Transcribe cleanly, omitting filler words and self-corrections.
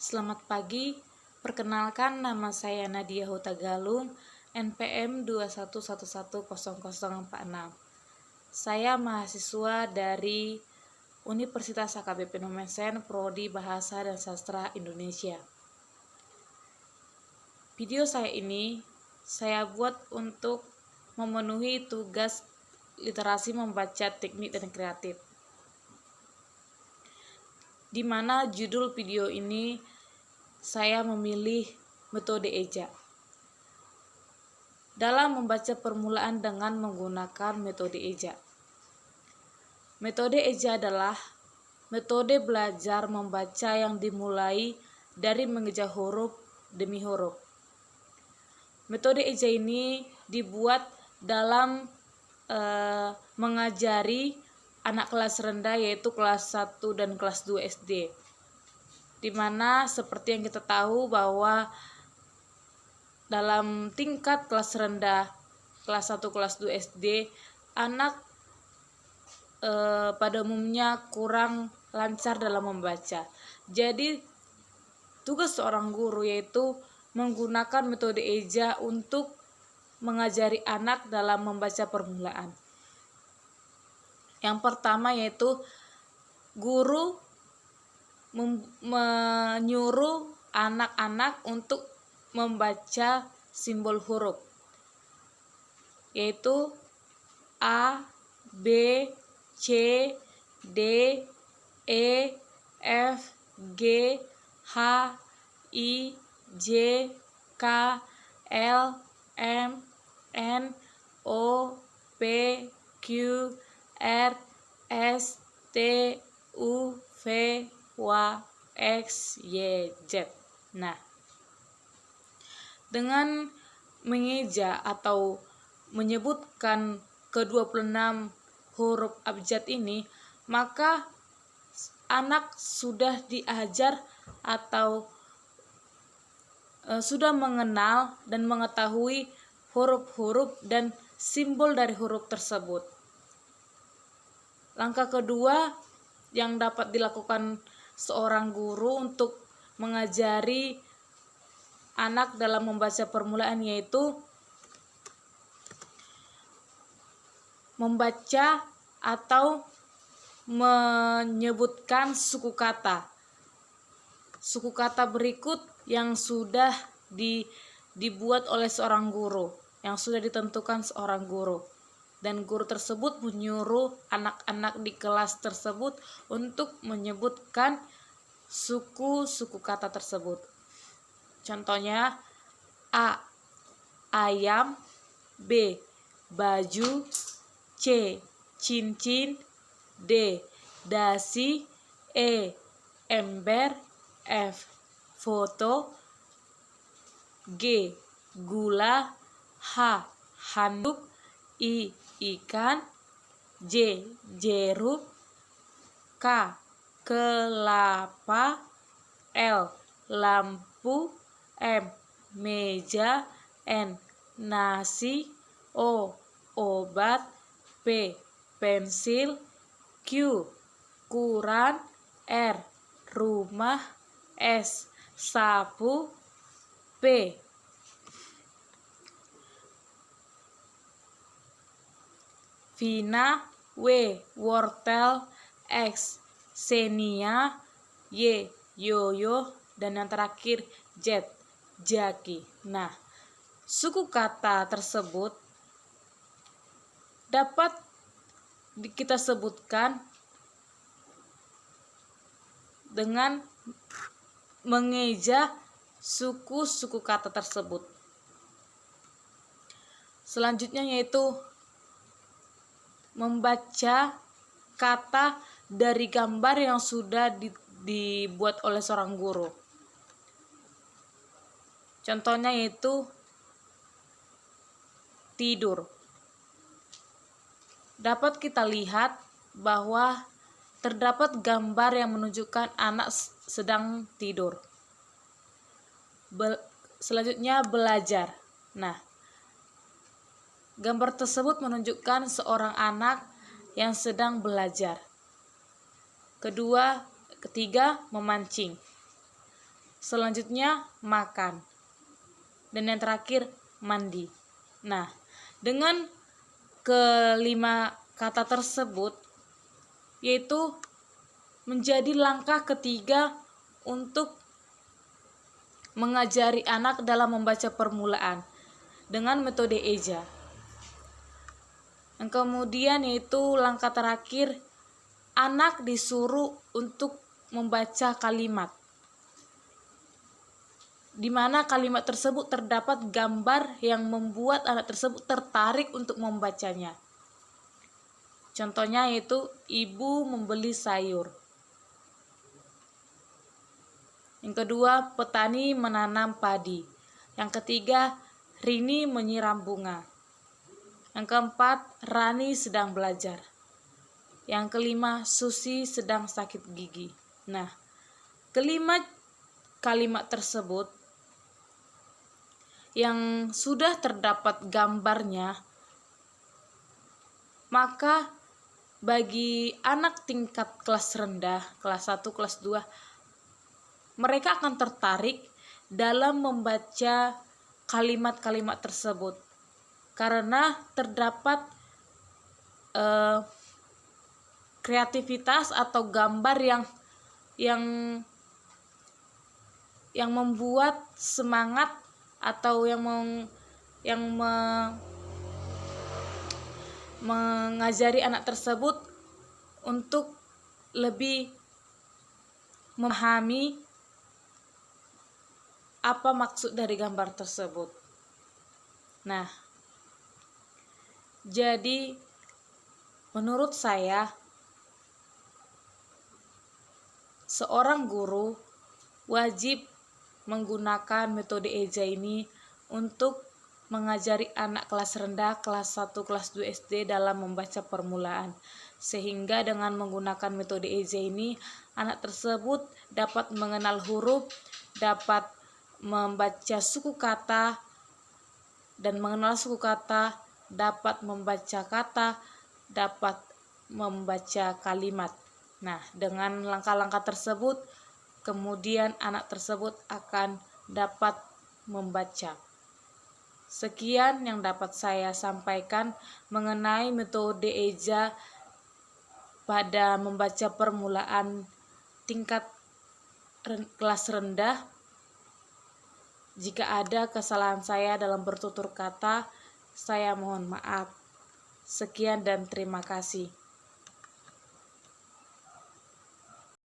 Selamat pagi, perkenalkan nama saya Nadia Hutagalung, NPM 21110046. Saya mahasiswa dari Universitas AKBP Nomesen, Prodi Bahasa dan Sastra Indonesia. Video saya ini saya buat untuk memenuhi tugas literasi membaca teknik dan kreatif, di mana judul video ini saya memilih metode eja. Dalam membaca permulaan dengan menggunakan metode eja. Metode eja adalah metode belajar membaca yang dimulai dari mengeja huruf demi huruf. Metode eja ini dibuat dalam mengajari anak kelas rendah, yaitu kelas 1 dan kelas 2 SD. Dimana seperti yang kita tahu bahwa dalam tingkat kelas rendah, kelas 1, kelas 2 SD, anak pada umumnya kurang lancar dalam membaca. Jadi tugas seorang guru yaitu menggunakan metode eja untuk mengajari anak dalam membaca permulaan. Yang pertama yaitu guru menyuruh anak-anak untuk membaca simbol huruf, yaitu A, B, C, D, E, F, G, H, I, J, K, L, M, N, O, P, Q, R, S, T, U, V, W, X, Y, Z. Nah, dengan mengeja atau menyebutkan ke-26 huruf abjad ini, maka anak sudah diajar atau sudah mengenal dan mengetahui huruf-huruf dan simbol dari huruf tersebut. Langkah kedua yang dapat dilakukan seorang guru untuk mengajari anak dalam membaca permulaan yaitu membaca atau menyebutkan suku kata. Suku kata berikut yang sudah dibuat oleh seorang guru, yang sudah ditentukan seorang guru. Dan guru tersebut menyuruh anak-anak di kelas tersebut untuk menyebutkan suku-suku kata tersebut. Contohnya A, ayam, B, baju, C, cincin, D, dasi, E, ember, F, foto, G, gula, H, handuk, I, ikan, J, jeruk, K, kelapa, L, lampu, M, meja, N, nasi, O, obat, P, pensil, Q, kuran, R, rumah, S, sapu, P, vina, W, wortel, X, senia, Y, yoyo, dan yang terakhir Z, jaki. Nah, suku kata tersebut dapat kita sebutkan dengan mengeja suku-suku kata tersebut. Selanjutnya yaitu membaca kata dari gambar yang sudah dibuat oleh seorang guru. Contohnya yaitu tidur. Dapat kita lihat bahwa terdapat gambar yang menunjukkan anak sedang tidur. Selanjutnya belajar. Nah, gambar tersebut menunjukkan seorang anak yang sedang belajar. Ketiga, memancing. selanjutnya makan, dan yang terakhir mandi. Nah, dengan kelima kata tersebut yaitu menjadi langkah ketiga untuk mengajari anak dalam membaca permulaan dengan metode EJA. Yang kemudian yaitu langkah terakhir, anak disuruh untuk membaca kalimat, di mana kalimat tersebut terdapat gambar yang membuat anak tersebut tertarik untuk membacanya. Contohnya yaitu ibu membeli sayur. Yang kedua, petani menanam padi. Yang ketiga, Rini menyiram bunga. Yang keempat, Rani sedang belajar. Yang kelima, Susi sedang sakit gigi. Nah, kelima kalimat tersebut yang sudah terdapat gambarnya, maka bagi anak tingkat kelas rendah, kelas 1, kelas 2, mereka akan tertarik dalam membaca kalimat-kalimat tersebut karena terdapat kreativitas atau gambar yang membuat semangat atau mengajari anak tersebut untuk lebih memahami apa maksud dari gambar tersebut. Nah, jadi menurut saya seorang guru wajib menggunakan metode EJA ini untuk mengajari anak kelas rendah, kelas 1, kelas 2 SD dalam membaca permulaan. Sehingga dengan menggunakan metode EJA ini, anak tersebut dapat mengenal huruf, dapat membaca suku kata, dan mengenal suku kata, dapat membaca kata, dapat membaca kalimat. Nah, dengan langkah-langkah tersebut, kemudian anak tersebut akan dapat membaca. Sekian yang dapat saya sampaikan mengenai metode EJA pada membaca permulaan tingkat kelas rendah. Jika ada kesalahan saya dalam bertutur kata, saya mohon maaf. Sekian dan terima kasih.